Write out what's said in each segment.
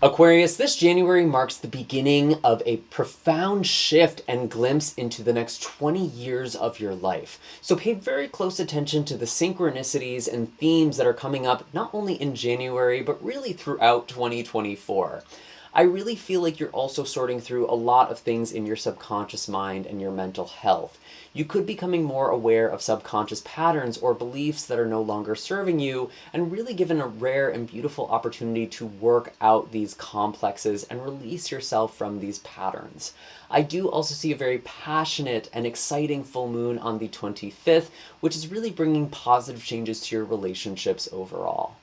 Aquarius, this January marks the beginning of a profound shift and glimpse into the next 20 years of your life. So pay very close attention to the synchronicities and themes that are coming up not only in January, but really throughout 2024. I really feel like you're also sorting through a lot of things in your subconscious mind and your mental health. You could be becoming more aware of subconscious patterns or beliefs that are no longer serving you, and really given a rare and beautiful opportunity to work out these complexes and release yourself from these patterns. I do also see a very passionate and exciting full moon on the 25th, which is really bringing positive changes to your relationships overall.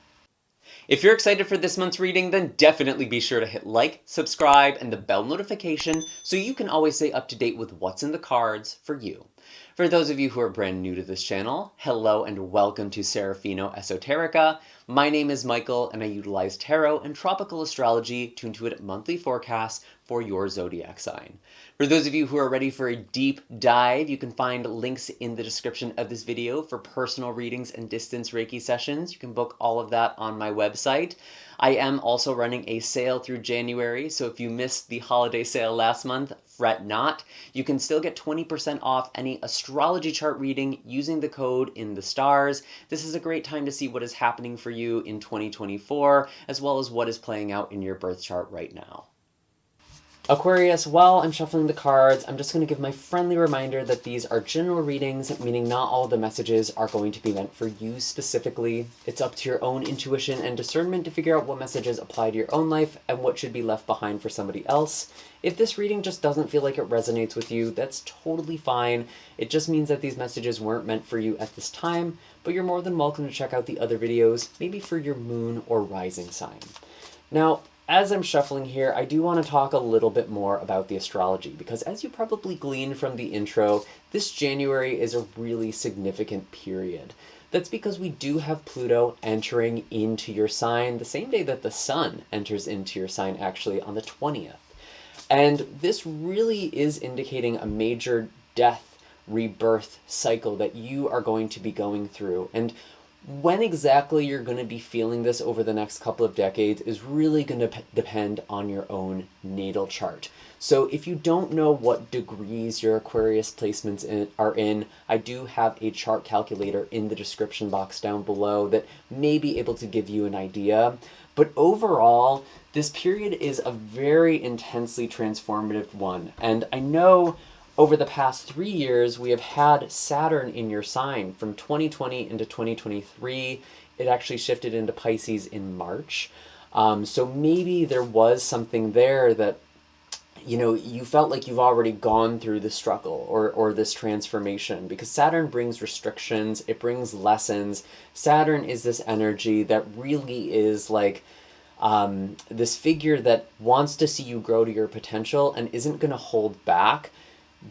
If you're excited for this month's reading, then definitely be sure to hit like, subscribe, and the bell notification so you can always stay up to date with what's in the cards for you. For those of you who are brand new to this channel, hello and welcome to Serafino Esoterica. My name is Michael and I utilize tarot and tropical astrology to intuit monthly forecasts for your zodiac sign. For those of you who are ready for a deep dive, you can find links in the description of this video for personal readings and distance Reiki sessions. You can book all of that on my website. I am also running a sale through January, so if you missed the holiday sale last month, fret not. You can still get 20% off any astrology chart reading using the code in the stars. This is a great time to see what is happening for you in 2024, as well as what is playing out in your birth chart right now. Aquarius, while I'm shuffling the cards, I'm just going to give my friendly reminder that these are general readings, meaning not all the messages are going to be meant for you specifically. It's up to your own intuition and discernment to figure out what messages apply to your own life and what should be left behind for somebody else. If this reading just doesn't feel like it resonates with you, that's totally fine. It just means that these messages weren't meant for you at this time, but you're more than welcome to check out the other videos, maybe for your moon or rising sign. Now, as I'm shuffling here, I do want to talk a little bit more about the astrology, because as you probably gleaned from the intro, this January is a really significant period. That's because we do have Pluto entering into your sign the same day that the sun enters into your sign, actually on the 20th. And this really is indicating a major death, rebirth cycle that you are going to be going through. And when exactly you're going to be feeling this over the next couple of decades is really going to depend on your own natal chart. So if you don't know what degrees your Aquarius placements are in, I do have a chart calculator in the description box down below that may be able to give you an idea. But overall, this period is a very intensely transformative one. And I know over the past 3 years, we have had Saturn in your sign from 2020 into 2023. It actually shifted into Pisces in March. So maybe there was something there that, you felt like you've already gone through the struggle or this transformation, because Saturn brings restrictions, it brings lessons. Saturn is this energy that really is like this figure that wants to see you grow to your potential and isn't going to hold back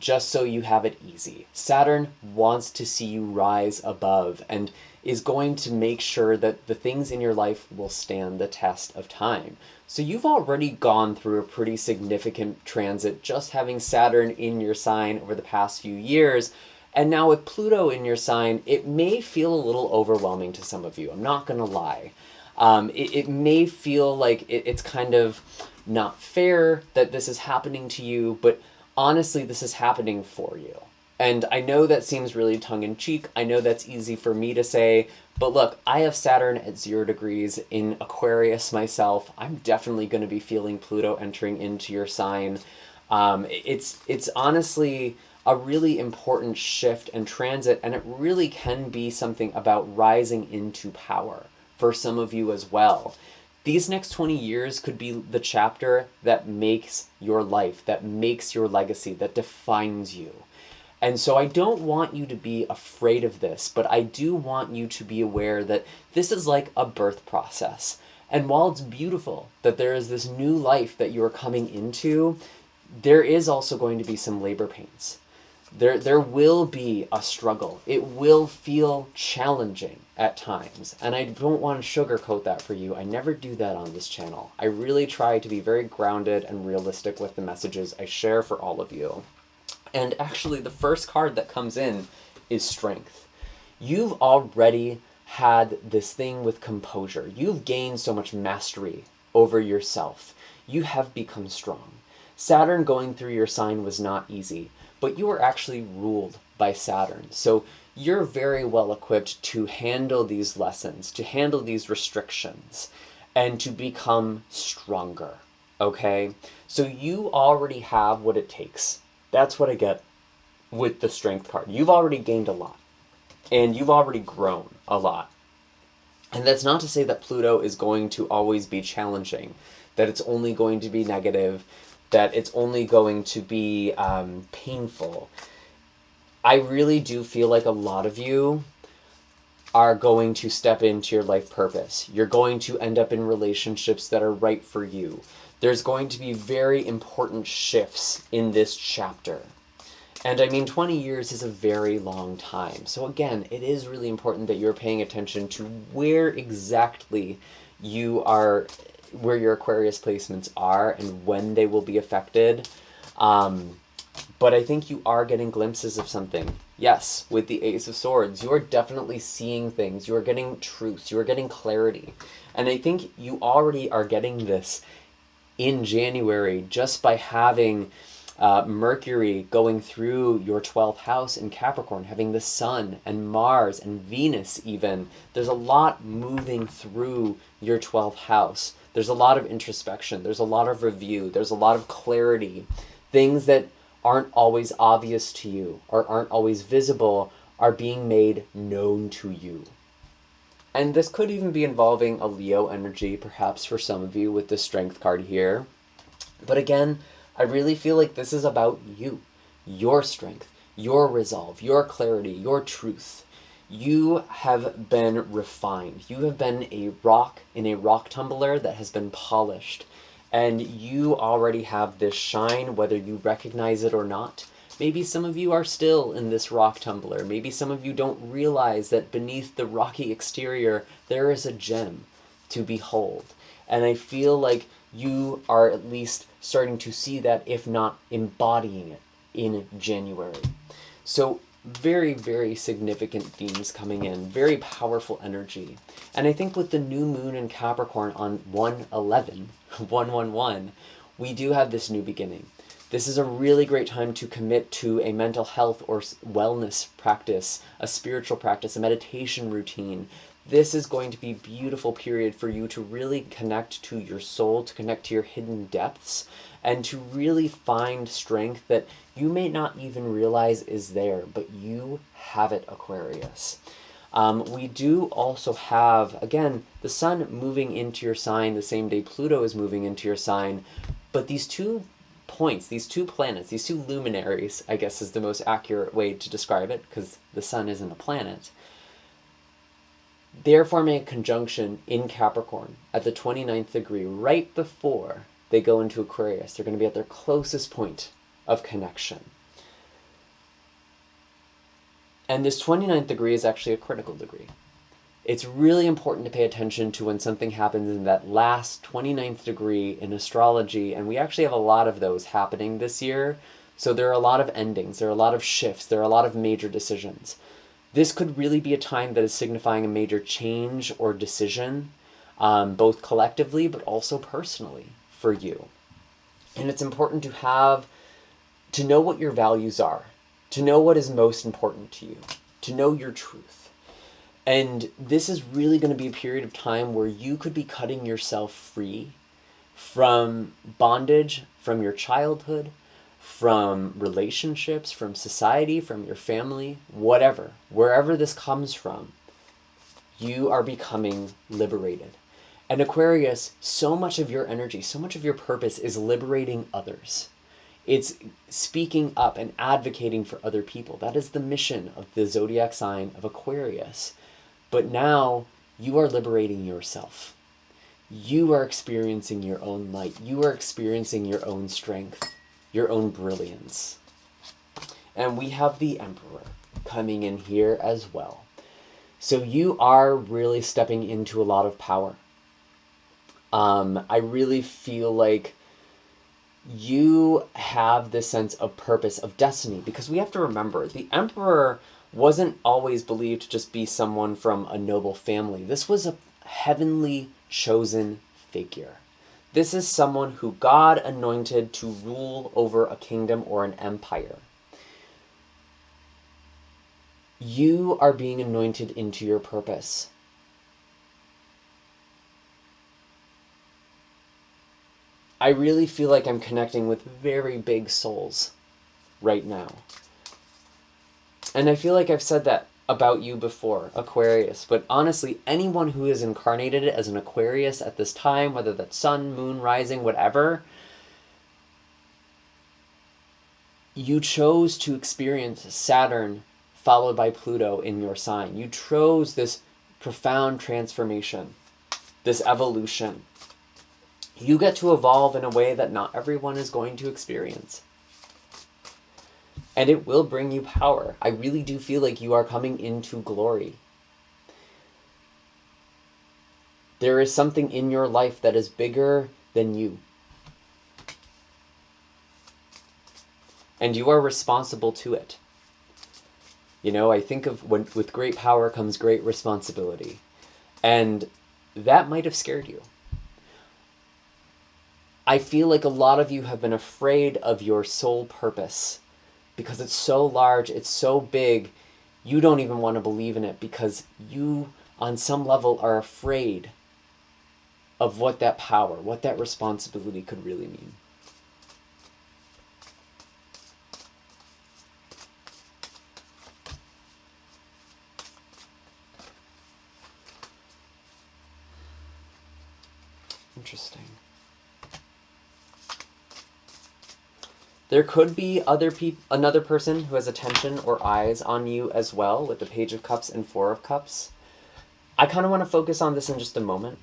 just so you have it easy. Saturn wants to see you rise above and is going to make sure that the things in your life will stand the test of time. So you've already gone through a pretty significant transit just having Saturn in your sign over the past few years. And now with Pluto in your sign, it may feel a little overwhelming to some of you. I'm not going to lie. It may feel like it's kind of not fair that this is happening to you, but honestly, this is happening for you. And I know that seems really tongue-in-cheek. I know that's easy for me to say, but look, I have Saturn at 0 degrees in Aquarius myself. I'm definitely going to be feeling Pluto entering into your sign. It's honestly a really important shift and transit, and it really can be something about rising into power for some of you as well. These next 20 years could be the chapter that makes your life, that makes your legacy, that defines you. And so I don't want you to be afraid of this, but I do want you to be aware that this is like a birth process. And while it's beautiful that there is this new life that you are coming into, there is also going to be some labor pains. There will be a struggle. It will feel challenging at times. And I don't want to sugarcoat that for you. I never do that on this channel. I really try to be very grounded and realistic with the messages I share for all of you. And actually, the first card that comes in is Strength. You've already had this thing with composure. You've gained so much mastery over yourself. You have become strong. Saturn going through your sign was not easy, but you were actually ruled by Saturn. So you're very well equipped to handle these lessons, to handle these restrictions, and to become stronger, okay? So you already have what it takes. That's what I get with the Strength card. You've already gained a lot, and you've already grown a lot. And that's not to say that Pluto is going to always be challenging, that it's only going to be negative, that it's only going to be painful. I really do feel like a lot of you are going to step into your life purpose. You're going to end up in relationships that are right for you. There's going to be very important shifts in this chapter. And I mean, 20 years is a very long time. So again, it is really important that you're paying attention to where exactly you are, where your Aquarius placements are and when they will be affected. But I think you are getting glimpses of something. Yes, with the Ace of Swords, you are definitely seeing things. You are getting truths. You are getting clarity. And I think you already are getting this in January just by having Mercury going through your 12th house in Capricorn, having the Sun and Mars and Venus even. There's a lot moving through your 12th house. There's a lot of introspection. There's a lot of review. There's a lot of clarity. Things that aren't always obvious to you or aren't always visible are being made known to you. And this could even be involving a Leo energy, perhaps for some of you with the Strength card here. But again, I really feel like this is about you, your strength, your resolve, your clarity, your truth. You have been refined. You have been a rock in a rock tumbler that has been polished. And you already have this shine, whether you recognize it or not. Maybe some of you are still in this rock tumbler. Maybe some of you don't realize that beneath the rocky exterior, there is a gem to behold. And I feel like you are at least starting to see that, if not embodying it in January. So very, very significant themes coming in, very powerful energy. And I think with the new moon in Capricorn on 1/11, 111, we do have this new beginning. This is a really great time to commit to a mental health or wellness practice, a spiritual practice, a meditation routine. This is going to be a beautiful period for you to really connect to your soul, to connect to your hidden depths, and to really find strength that you may not even realize is there, but you have it, Aquarius. We do also have, again, the Sun moving into your sign the same day Pluto is moving into your sign, but these two points, these two planets, these two luminaries, I guess is the most accurate way to describe it, because the Sun isn't a planet. They're forming a conjunction in Capricorn at the 29th degree, right before they go into Aquarius. They're going to be at their closest point of connection. And this 29th degree is actually a critical degree. It's really important to pay attention to when something happens in that last 29th degree in astrology, and we actually have a lot of those happening this year. So there are a lot of endings, there are a lot of shifts, there are a lot of major decisions. This could really be a time that is signifying a major change or decision, both collectively but also personally for you. And it's important to know what your values are, to know what is most important to you, to know your truth. And this is really going to be a period of time where you could be cutting yourself free from bondage, from your childhood, from relationships, from society, from your family, whatever, wherever this comes from, you are becoming liberated. And Aquarius, so much of your energy, so much of your purpose is liberating others. It's speaking up and advocating for other people. That is the mission of the zodiac sign of Aquarius. But now you are liberating yourself. You are experiencing your own light. You are experiencing your own strength, your own brilliance. And we have the Emperor coming in here as well. So you are really stepping into a lot of power. I really feel like you have this sense of purpose, of destiny, because we have to remember the Emperor wasn't always believed to just be someone from a noble family. This was a heavenly chosen figure. This is someone who God anointed to rule over a kingdom or an empire. You are being anointed into your purpose. I really feel like I'm connecting with very big souls right now. And I feel like I've said that about you before, Aquarius, but honestly, anyone who is incarnated as an Aquarius at this time, whether that's sun, moon, rising, whatever, you chose to experience Saturn followed by Pluto in your sign. You chose this profound transformation, this evolution. You get to evolve in a way that not everyone is going to experience. And it will bring you power. I really do feel like you are coming into glory. There is something in your life that is bigger than you. And you are responsible to it. You know, I think of when with great power comes great responsibility. And that might have scared you. I feel like a lot of you have been afraid of your soul purpose because it's so large, it's so big, you don't even want to believe in it because you, on some level, are afraid of what that power, what that responsibility could really mean. Interesting. There could be another person who has attention or eyes on you as well with the Page of Cups and Four of Cups. I kind of want to focus on this in just a moment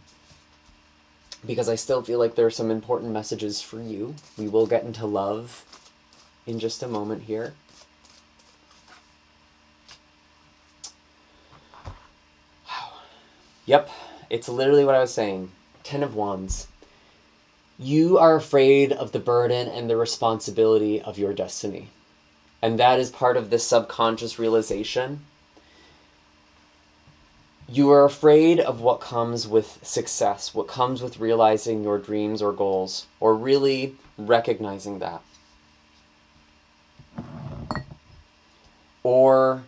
because I still feel like there are some important messages for you. We will get into love in just a moment here. Yep, it's literally what I was saying. 10 of Wands. You are afraid of the burden and the responsibility of your destiny. And that is part of this subconscious realization. You are afraid of what comes with success, what comes with realizing your dreams or goals, or really recognizing that. Or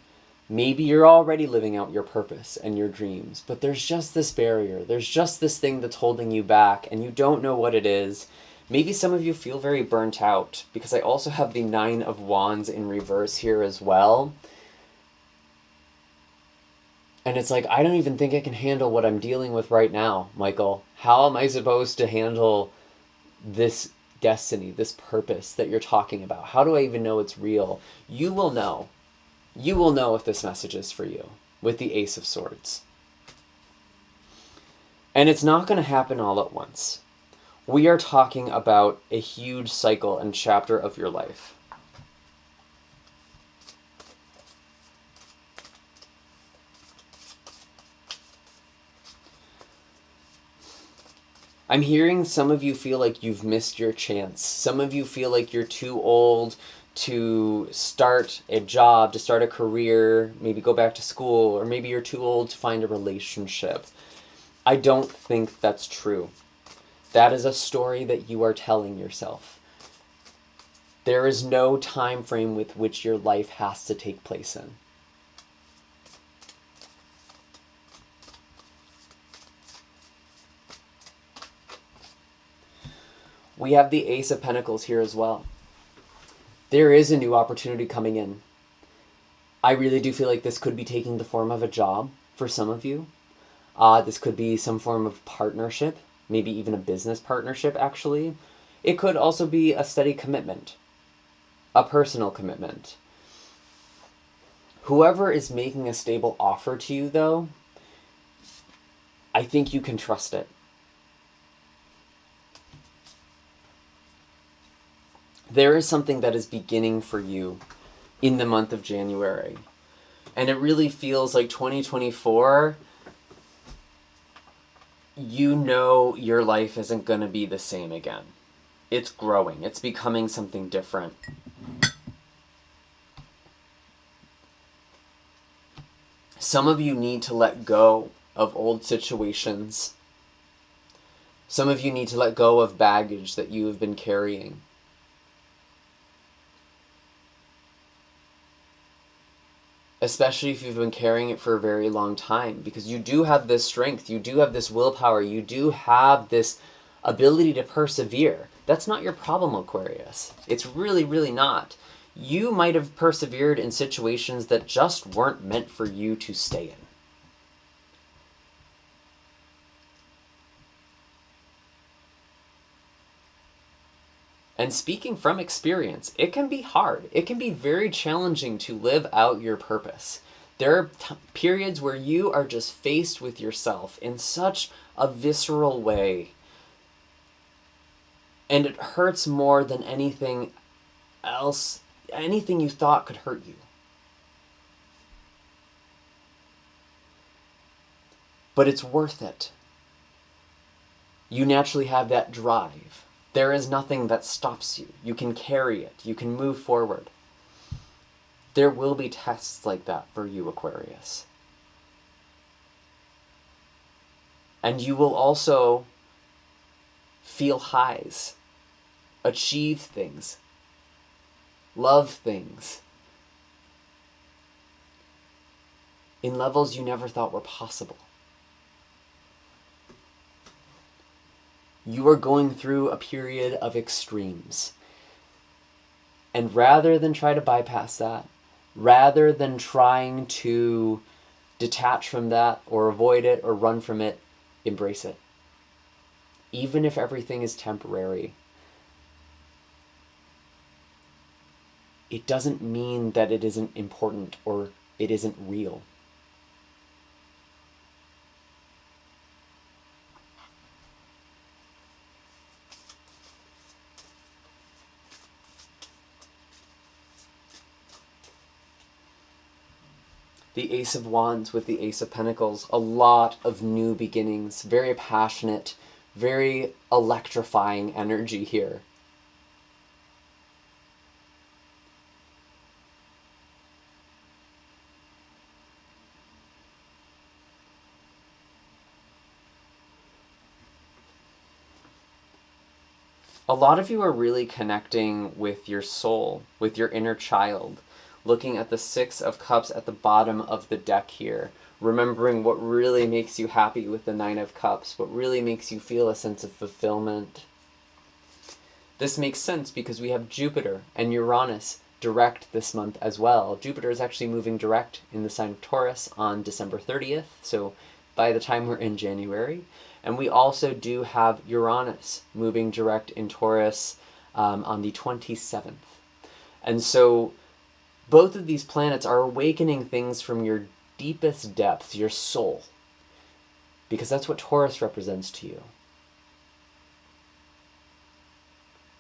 maybe you're already living out your purpose and your dreams, but there's just this barrier. There's just this thing that's holding you back and you don't know what it is. Maybe some of you feel very burnt out because I also have the 9 of Wands in reverse here as well. And it's like, I don't even think I can handle what I'm dealing with right now, Michael. How am I supposed to handle this destiny, this purpose that you're talking about? How do I even know it's real? You will know. You will know if this message is for you with the Ace of Swords. And it's not going to happen all at once. We are talking about a huge cycle and chapter of your life. I'm hearing some of you feel like you've missed your chance. Some of you feel like you're too old to start a job, to start a career, maybe go back to school, or maybe you're too old to find a relationship. I don't think that's true. That is a story that you are telling yourself. There is no time frame with which your life has to take place in. We have the Ace of Pentacles here as well. There is a new opportunity coming in. I really do feel like this could be taking the form of a job for some of you. This could be some form of partnership, maybe even a business partnership, actually. It could also be a steady commitment, a personal commitment. Whoever is making a stable offer to you, though, I think you can trust it. There is something that is beginning for you in the month of January. And it really feels like 2024, you know your life isn't going to be the same again. It's growing. It's becoming something different. Some of you need to let go of old situations Some of you need to let go of baggage that you have been carrying. Especially if you've been carrying it for a very long time, because you do have this strength, you do have this willpower, you do have this ability to persevere. That's not your problem, Aquarius. It's really, really not. You might have persevered in situations that just weren't meant for you to stay in. And speaking from experience, it can be hard. It can be very challenging to live out your purpose. There are periods where you are just faced with yourself in such a visceral way. And it hurts more than anything else, anything you thought could hurt you. But it's worth it. You naturally have that drive. There is nothing that stops you. You can carry it. You can move forward. There will be tests like that for you, Aquarius. And you will also feel highs, achieve things, love things in levels you never thought were possible. You are going through a period of extremes. And rather than try to bypass that, rather than trying to detach from that or avoid it or run from it, embrace it. Even if everything is temporary, it doesn't mean that it isn't important or it isn't real. The Ace of Wands with the Ace of Pentacles, a lot of new beginnings, very passionate, very electrifying energy here. A lot of you are really connecting with your soul, with your inner child. Looking at the Six of Cups at the bottom of the deck here, remembering what really makes you happy with the Nine of Cups, what really makes you feel a sense of fulfillment. This makes sense because we have Jupiter and Uranus direct this month as well. Jupiter is actually moving direct in the sign of Taurus on December 30th, so by the time we're in January. And we also do have Uranus moving direct in Taurus on the 27th. And so both of these planets are awakening things from your deepest depths, your soul. Because that's what Taurus represents to you.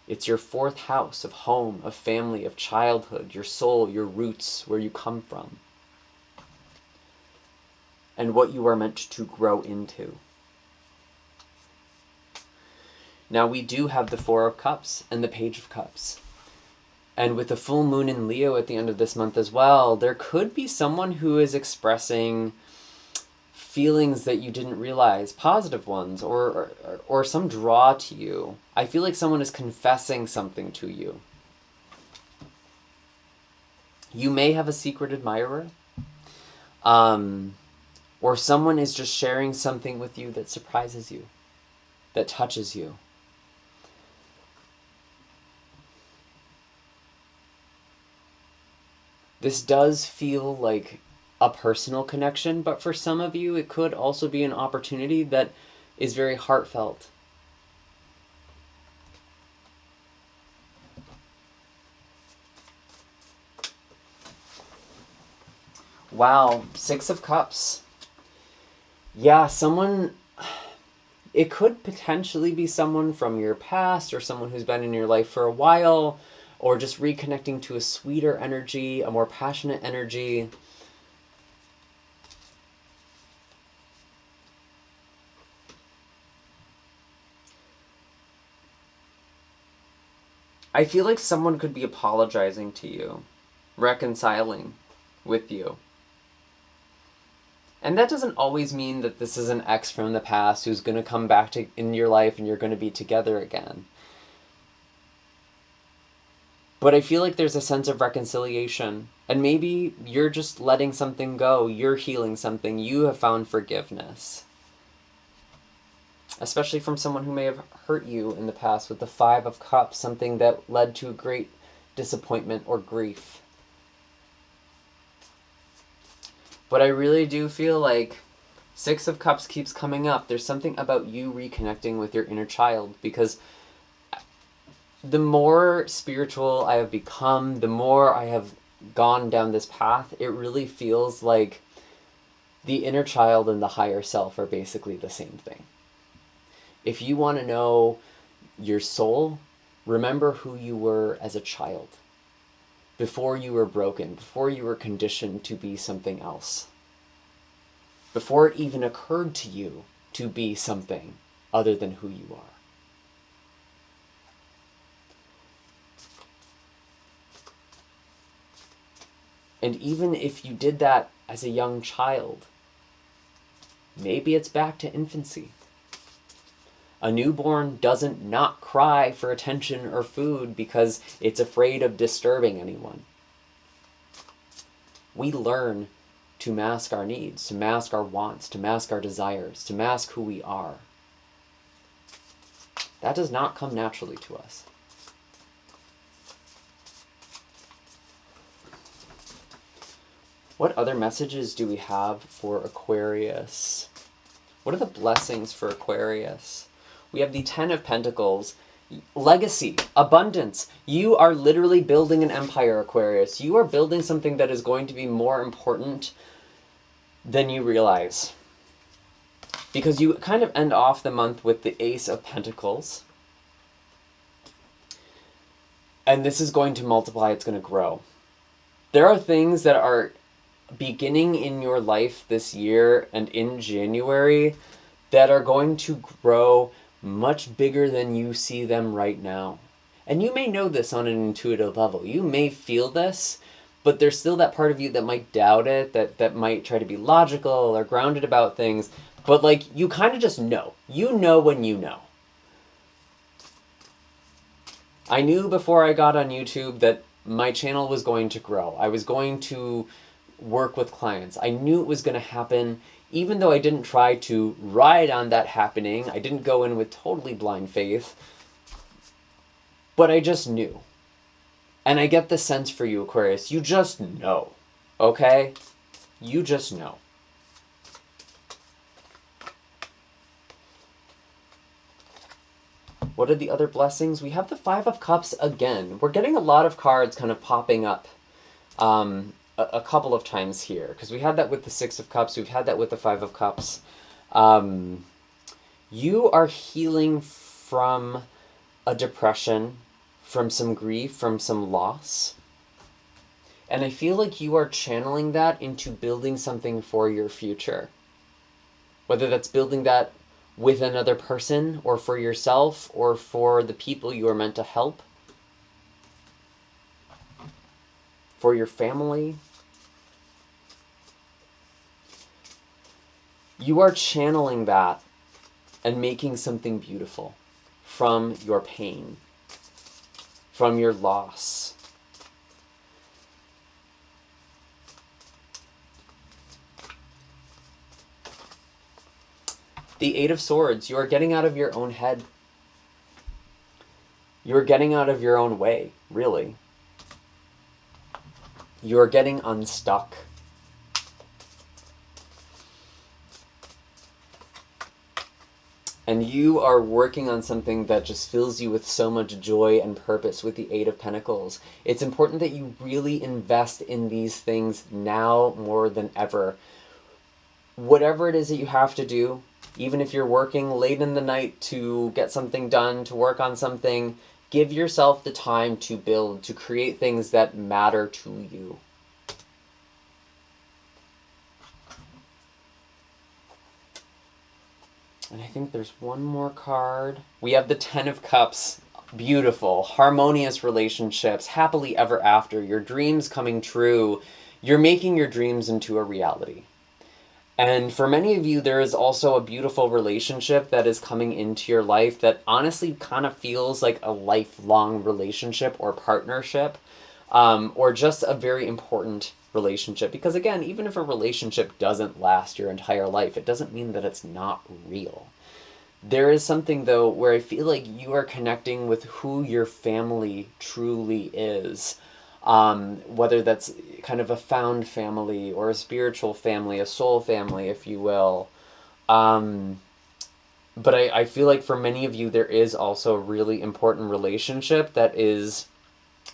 It's your fourth house of home, of family, of childhood, your soul, your roots, where you come from. And what you are meant to grow into. Now we do have the Four of Cups and the Page of Cups. And with the full moon in Leo at the end of this month as well, there could be someone who is expressing feelings that you didn't realize, positive ones, or some draw to you. I feel like someone is confessing something to you. You may have a secret admirer, or someone is just sharing something with you that surprises you, that touches you. This does feel like a personal connection, but for some of you, it could also be an opportunity that is very heartfelt. Wow, Six of Cups. Yeah, it could potentially be someone from your past or someone who's been in your life for a while, or just reconnecting to a sweeter energy, a more passionate energy. I feel like someone could be apologizing to you, reconciling with you. And that doesn't always mean that this is an ex from the past who's going to come back in your life and you're going to be together again. But I feel like there's a sense of reconciliation. And maybe you're just letting something go. You're healing something. You have found forgiveness. Especially from someone who may have hurt you in the past with the 5 of Cups, something that led to a great disappointment or grief. But I really do feel like 6 of Cups keeps coming up. There's something about you reconnecting with your inner child, because the more spiritual I have become, the more I have gone down this path, it really feels like the inner child and the higher self are basically the same thing. If you want to know your soul, remember who you were as a child, before you were broken, before you were conditioned to be something else, before it even occurred to you to be something other than who you are. And even if you did that as a young child, maybe it's back to infancy. A newborn doesn't not cry for attention or food because it's afraid of disturbing anyone. We learn to mask our needs, to mask our wants, to mask our desires, to mask who we are. That does not come naturally to us. What other messages do we have for Aquarius? What are the blessings for Aquarius? We have the 10 of Pentacles, legacy, abundance. You are literally building an empire, Aquarius. You are building something that is going to be more important than you realize. Because you kind of end off the month with the Ace of Pentacles. And this is going to multiply, it's going to grow. There are things that are beginning in your life this year and in January that are going to grow much bigger than you see them right now. And you may know this on an intuitive level. You may feel this, but there's still that part of you that might doubt it, that might try to be logical or grounded about things. But like, you kind of just know. You know when you know. I knew before I got on YouTube that my channel was going to grow. I was going to work with clients. I knew it was going to happen, even though I didn't try to ride on that happening. I didn't go in with totally blind faith, but I just knew. And I get the sense for you, Aquarius. You just know, okay? You just know. What are the other blessings? We have the 5 of Cups again. We're getting a lot of cards kind of popping up a couple of times here, because we had that with the 6 of Cups, we've had that with the 5 of Cups. You are healing from a depression, from some grief, from some loss. And I feel like you are channeling that into building something for your future. Whether that's building that with another person, or for yourself, or for the people you are meant to help. For your family. You are channeling that and making something beautiful from your pain, from your loss. The 8 of Swords, you are getting out of your own head. You are getting out of your own way, really. You are getting unstuck. And you are working on something that just fills you with so much joy and purpose with the 8 of Pentacles. It's important that you really invest in these things now more than ever. Whatever it is that you have to do, even if you're working late in the night to get something done, to work on something, give yourself the time to build, to create things that matter to you. And I think there's one more card. We have the 10 of Cups. Beautiful, harmonious relationships, happily ever after, your dreams coming true. You're making your dreams into a reality. And for many of you, there is also a beautiful relationship that is coming into your life that honestly kind of feels like a lifelong relationship or partnership, or just a very important relationship. Because again, even if a relationship doesn't last your entire life, it doesn't mean that it's not real. There is something, though, where I feel like you are connecting with who your family truly is. Whether that's kind of a found family or a spiritual family, a soul family, if you will. But I feel like for many of you, there is also a really important relationship that is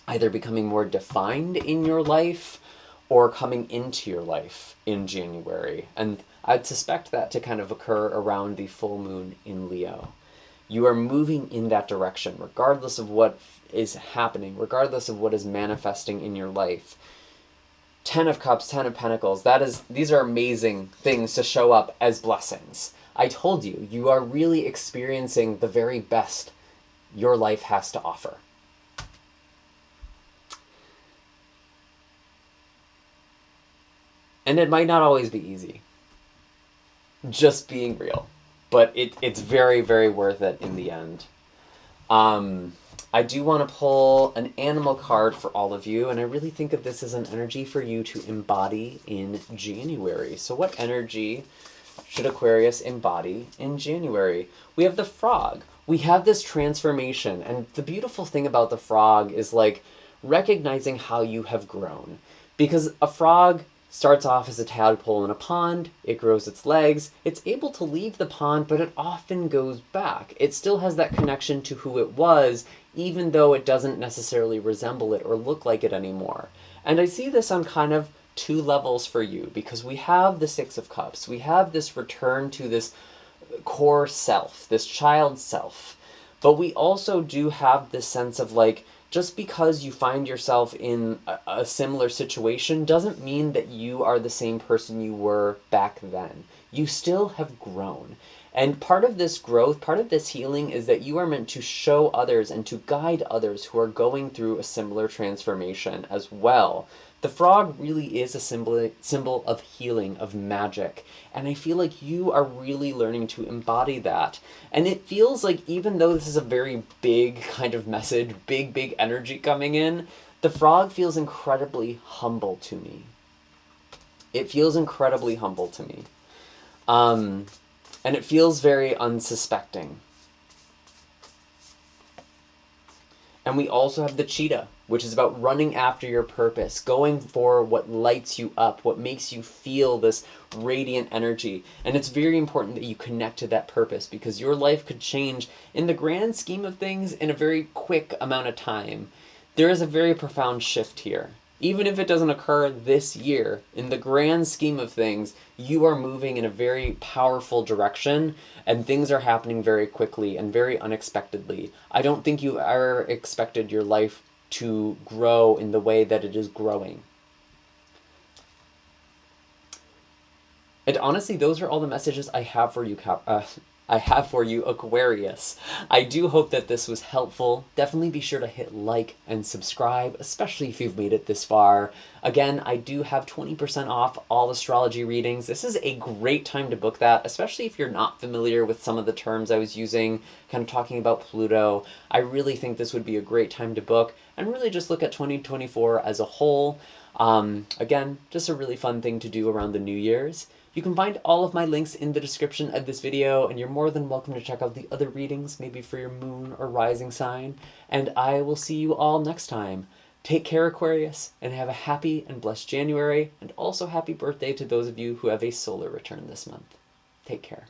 either becoming more defined in your life or coming into your life in January. And I'd suspect that to kind of occur around the full moon in Leo. You are moving in that direction, regardless of what is happening, regardless of what is manifesting in your life. 10 of Cups, 10 of Pentacles, these are amazing things to show up as blessings. I told you, you are really experiencing the very best your life has to offer. And it might not always be easy. Just being real. But it's very, very worth it in the end. I do want to pull an animal card for all of you, and I really think of this as an energy for you to embody in January. So what energy should Aquarius embody in January? We have the frog. We have this transformation, and the beautiful thing about the frog is like recognizing how you have grown. Because a frog starts off as a tadpole in a pond, it grows its legs, it's able to leave the pond, but it often goes back. It still has that connection to who it was, even though it doesn't necessarily resemble it or look like it anymore. And I see this on kind of two levels for you, because we have the Six of Cups. We have this return to this core self, this child self. But we also do have this sense of like, just because you find yourself in a similar situation doesn't mean that you are the same person you were back then. You still have grown. And part of this growth, part of this healing is that you are meant to show others and to guide others who are going through a similar transformation as well. The frog really is a symbol of healing, of magic. And I feel like you are really learning to embody that. And it feels like even though this is a very big kind of message, big energy coming in, the frog feels incredibly humble to me. It feels incredibly humble to me. And it feels very unsuspecting. And we also have the cheetah, which is about running after your purpose, going for what lights you up, what makes you feel this radiant energy. And it's very important that you connect to that purpose, because your life could change in the grand scheme of things in a very quick amount of time. There is a very profound shift here. Even if it doesn't occur this year, in the grand scheme of things, you are moving in a very powerful direction, and things are happening very quickly and very unexpectedly. I don't think you ever expected your life to grow in the way that it is growing. And honestly, those are all the messages I have for you, Aquarius. I do hope that this was helpful. Definitely be sure to hit like and subscribe, especially if you've made it this far. Again, I do have 20% off all astrology readings. This is a great time to book that, especially if you're not familiar with some of the terms I was using, kind of talking about Pluto. I really think this would be a great time to book and really just look at 2024 as a whole. Again, just a really fun thing to do around the New Year's. You can find all of my links in the description of this video, and you're more than welcome to check out the other readings, maybe for your moon or rising sign. And I will see you all next time. Take care, Aquarius, and have a happy and blessed January, and also happy birthday to those of you who have a solar return this month. Take care.